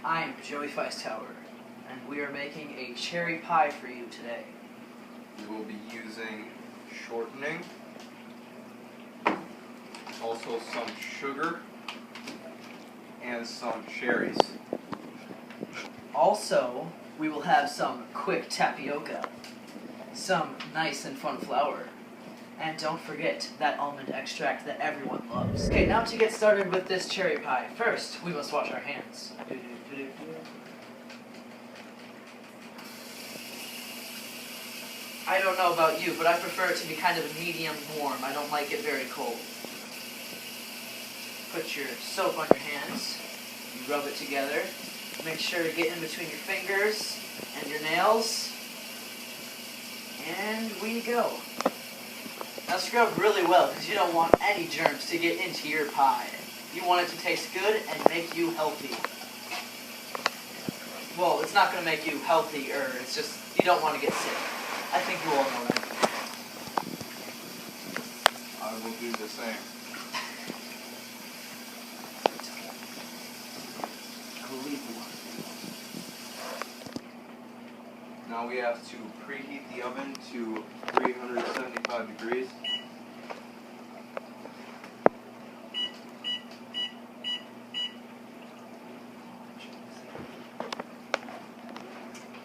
I'm Joey Feistower, and we are making a cherry pie for you today. We will be using shortening, also some sugar, and some cherries. Also, we will have some quick tapioca, some nice and fun flour, and don't forget that almond extract that everyone loves. Okay, now to get started with this cherry pie. First, we must wash our hands. I don't know about you, but I prefer it to be kind of a medium warm. I don't like it very cold. Put your soap on your hands. You rub it together. Make sure to get in between your fingers and your nails. And we go. Now scrub really well because you don't want any germs to get into your pie. You want it to taste good and make you healthy. Well, it's not going to make you healthier. It's just you don't want to get sick. I think you all know that. I will do the same. Now we have to preheat the oven to 375 degrees.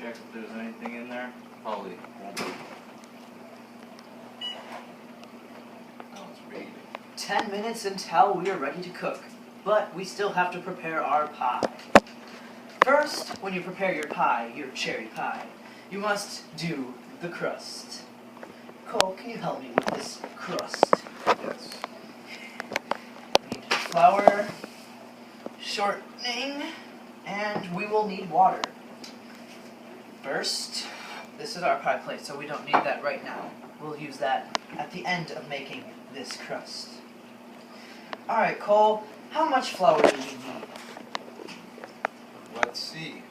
Check if there's anything in there. Probably won't be. Now it's ready. 10 minutes until we are ready to cook, but we still have to prepare our pie. First, when you prepare your pie, your cherry pie, you must do the crust. Cole, can you help me with this crust? Yes. We need flour, shortening, and we will need water. First, this is our pie plate, so we don't need that right now. We'll use that at the end of making this crust. Alright, Cole, how much flour do we need? Let's see.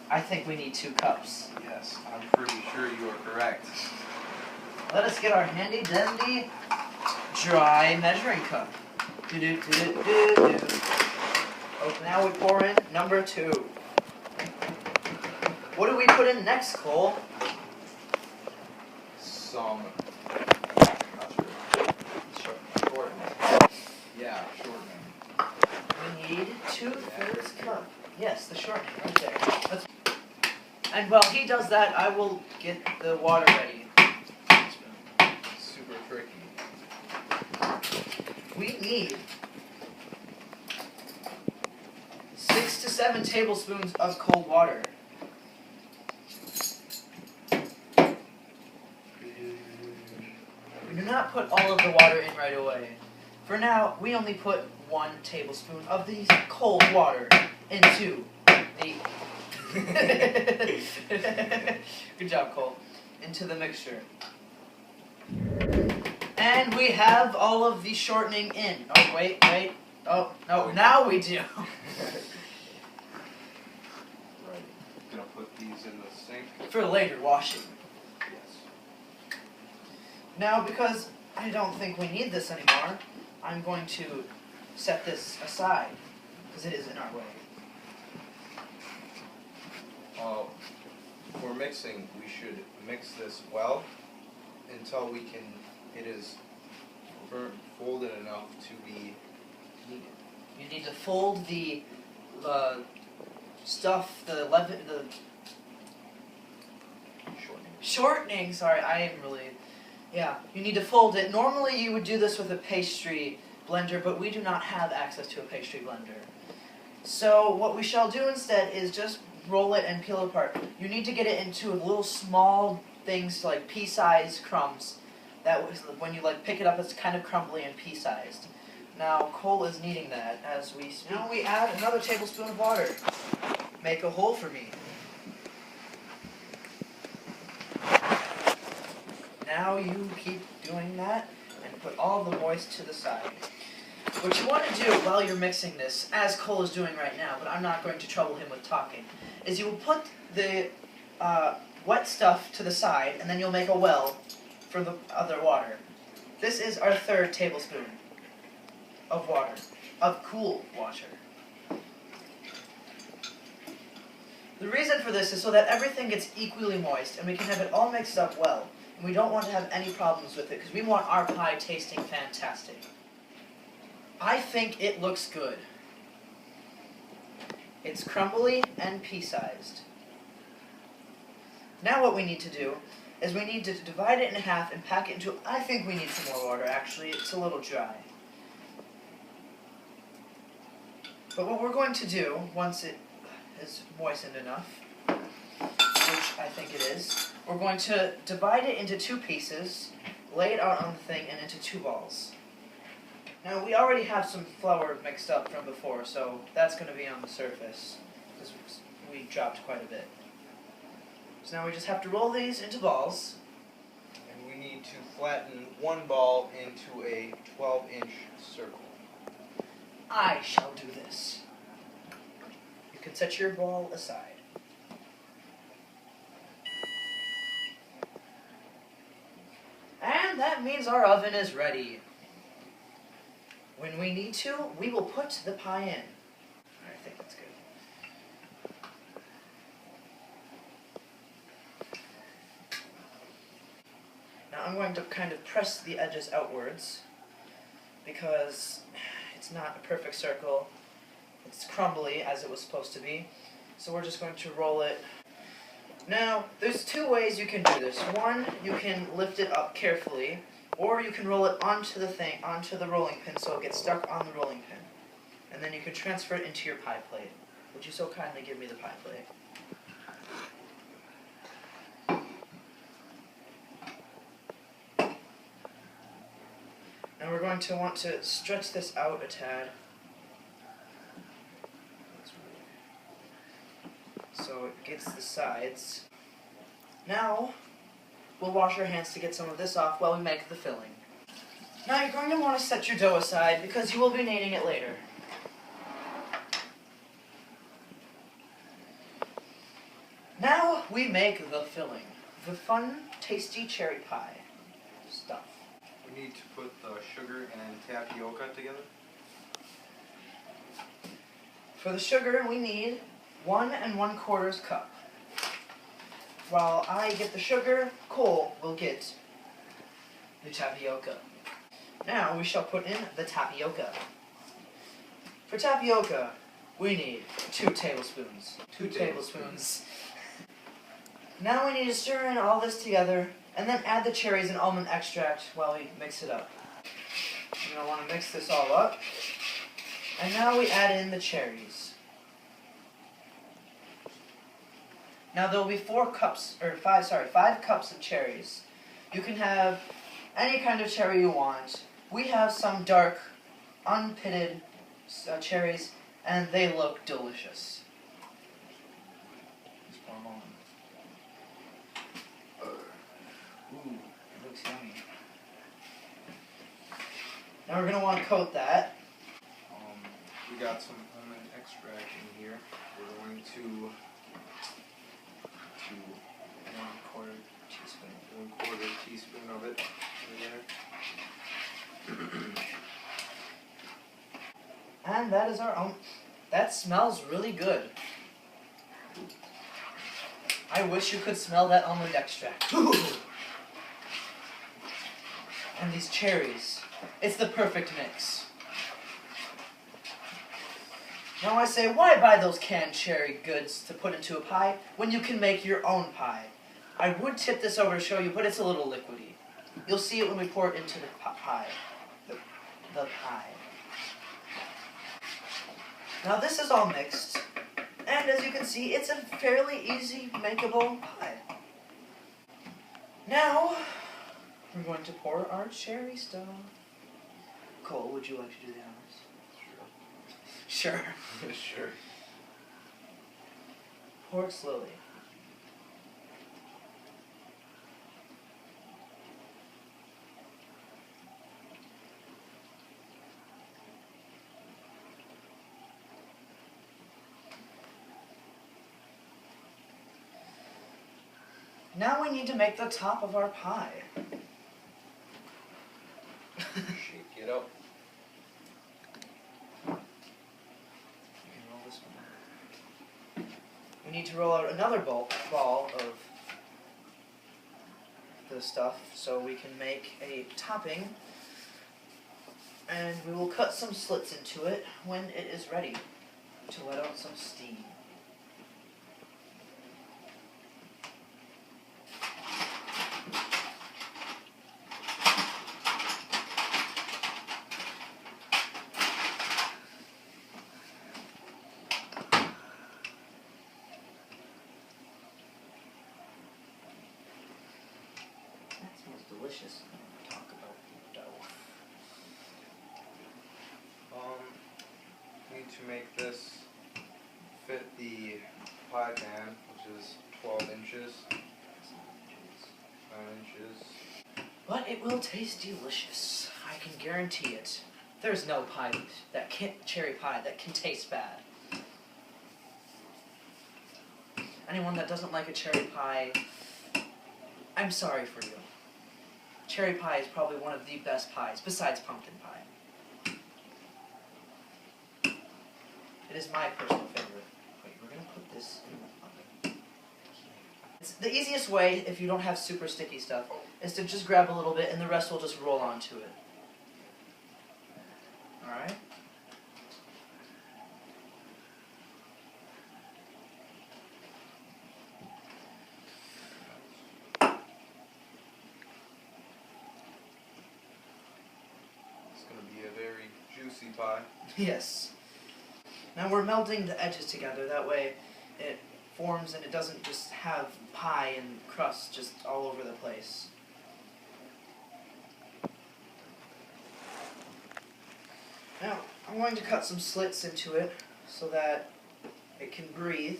I think we need 2 cups. Yes, I'm pretty sure you are correct. Let us get our handy dandy dry measuring cup. Do-do-do-do-do-do. Oh, now we pour in number 2. What do we put in next, Cole? Some, not sure. Shortening. Yeah, shortening. We need 2/3 cup. Yes, the shortening right there. And while he does that, I will get the water ready. Super tricky. We need 6 to 7 tablespoons of cold water. We do not put all of the water in right away. For now, we only put 1 tablespoon of the cold water into the... Good job, Cole. Into the mixture. And we have all of the shortening in. Oh, wait. Oh, no, now we do. Right. Gonna put these in the sink. For later washing. Yes. Now, because I don't think we need this anymore, I'm going to set this aside, because it is in our way. For mixing, we should mix this well until it is folded enough to be kneaded. You need to fold the stuff, the shortening, sorry, I am really, yeah, you need to fold it. Normally you would do this with a pastry blender, but we do not have access to a pastry blender. So what we shall do instead is just roll it and peel it apart. You need to get it into little small things like pea-sized crumbs. That was when you pick it up, it's kind of crumbly and pea-sized. Now Cole is kneading that as we speak. Now we add another tablespoon of water. Make a hole for me. Now you keep doing that and put all the moist to the side. What you want to do while you're mixing this, as Cole is doing right now, but I'm not going to trouble him with talking, is you will put the wet stuff to the side, and then you'll make a well for the other water. This is our 3rd tablespoon of water. of cool water. The reason for this is so that everything gets equally moist and we can have it all mixed up well. And we don't want to have any problems with it because we want our pie tasting fantastic. I think it looks good. It's crumbly and pea-sized. Now what we need to do is we need to divide it in half and pack it into, I think we need some more water actually, it's a little dry. But what we're going to do, once it is moistened enough, which I think it is, we're going to divide it into 2 pieces, lay it out on the thing, and into 2 balls. Now we already have some flour mixed up from before, so that's going to be on the surface, because we dropped quite a bit. So now we just have to roll these into balls. And we need to flatten one ball into a 12-inch circle. I shall do this. You can set your ball aside. And that means our oven is ready. When we need to, we will put the pie in. I think that's good. Now I'm going to kind of press the edges outwards because it's not a perfect circle. It's crumbly as it was supposed to be. So we're just going to roll it. Now, there's 2 ways you can do this. One, you can lift it up carefully, or you can roll it onto the rolling pin so it gets stuck on the rolling pin. And then you can transfer it into your pie plate. Would you so kindly give me the pie plate? Now we're going to want to stretch this out a tad. So it gets the sides. Now, we'll wash our hands to get some of this off while we make the filling. Now you're going to want to set your dough aside because you will be needing it later. Now we make the filling. The fun, tasty cherry pie stuff. We need to put the sugar and tapioca together. For the sugar, we need 1 1/4 cup. While I get the sugar, Cole will get the tapioca. Now we shall put in the tapioca. For tapioca, we need 2 tablespoons. 2 tablespoons. Now we need to stir in all this together and then add the cherries and almond extract while we mix it up. You're going to want to mix this all up. And now we add in the cherries. Now there will be 5 cups of cherries. You can have any kind of cherry you want. We have some dark, unpitted cherries, and they look delicious. Just pour them on. Ooh, it looks yummy. Now we're going to want to coat that. We got some almond extract in here. We're going to 1/4 teaspoon. 1/4 teaspoon of it in there. And that is our own. That smells really good. I wish you could smell that almond extract. And these cherries. It's the perfect mix. Now I say, why buy those canned cherry goods to put into a pie when you can make your own pie? I would tip this over to show you, but it's a little liquidy. You'll see it when we pour it into the pie. The pie. Now this is all mixed, and as you can see, it's a fairly easy makeable pie. Now, we're going to pour our cherry stuff. Cole, would you like to do the honors? Sure. Sure. Pour it slowly. Now we need to make the top of our pie. Shake it up. need to roll out another ball of the stuff so we can make a topping, and we will cut some slits into it when it is ready to let out some steam. That smells delicious. Talk about dough. Need to make this fit the pie pan, which is 12 inches, 9 inches. But it will taste delicious. I can guarantee it. There's no pie cherry pie that can taste bad. Anyone that doesn't like a cherry pie, I'm sorry for you. Cherry pie is probably one of the best pies, besides pumpkin pie. It is my personal favorite. Wait, we're gonna put this in the oven. It's the easiest way, if you don't have super sticky stuff, is to just grab a little bit and the rest will just roll onto it. Alright? It's gonna be a very juicy pie. Yes. Now we're melding the edges together, that way it forms and it doesn't just have pie and crust just all over the place. Now, I'm going to cut some slits into it so that it can breathe.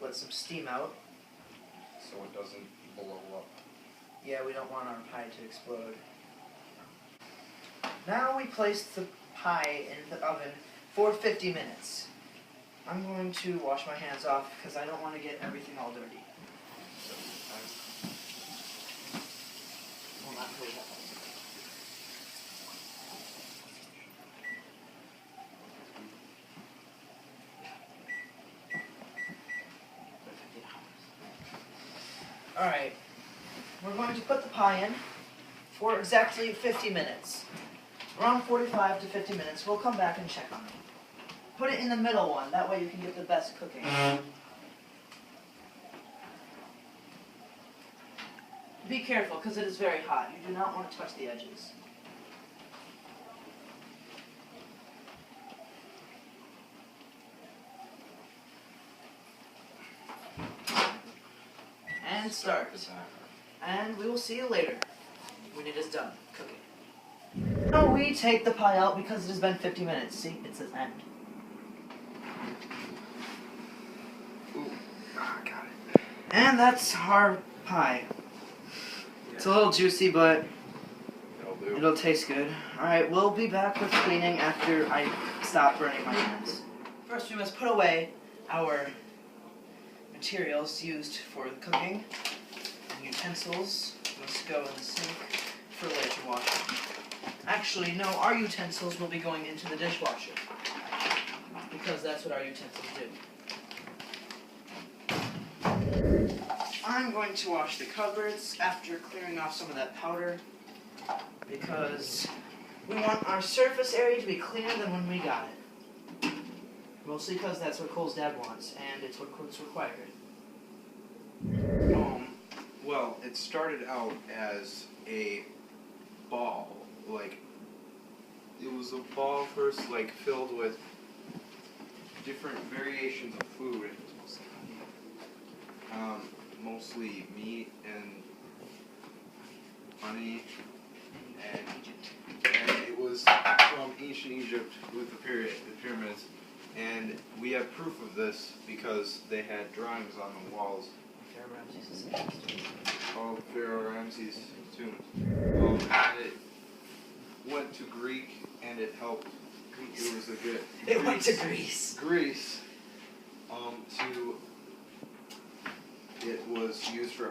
Let some steam out. So it doesn't blow up. Yeah, we don't want our pie to explode. Now we place the pie in the oven for 50 minutes. I'm going to wash my hands off because I don't want to get everything all dirty. Well, not really that much. Alright, we're going to put the pie in for exactly 50 minutes. Around 45 to 50 minutes, we'll come back and check on it. Put it in the middle one, that way you can get the best cooking. Be careful, because it is very hot. You do not want to touch the edges. And start. And we will see you later when it is done cooking. Now we take the pie out because it has been 50 minutes. See, it says end. Ooh, got it. And that's our pie. It's a little juicy, but it'll taste good. Alright, we'll be back with cleaning after I stop burning my hands. First, we must put away our materials used for the cooking. And utensils must go in the sink for later washing. Actually, no, our utensils will be going into the dishwasher. Because that's what our utensils do. I'm going to wash the cupboards after clearing off some of that powder. Because we want our surface area to be cleaner than when we got it. Mostly because that's what Cole's dad wants, and it's what's required. Well, it started out as a ball, like, it was a ball first, like, filled with different variations of food, mostly meat and honey, and it was from ancient Egypt with the pyramids, and we have proof of this because they had drawings on the walls. Of Pharaoh Ramses' tomb. And it went to Greek, and it helped. It was a good. It went to Greece. Greece. It was used for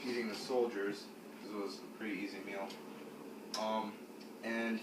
feeding the soldiers because it was a pretty easy meal. And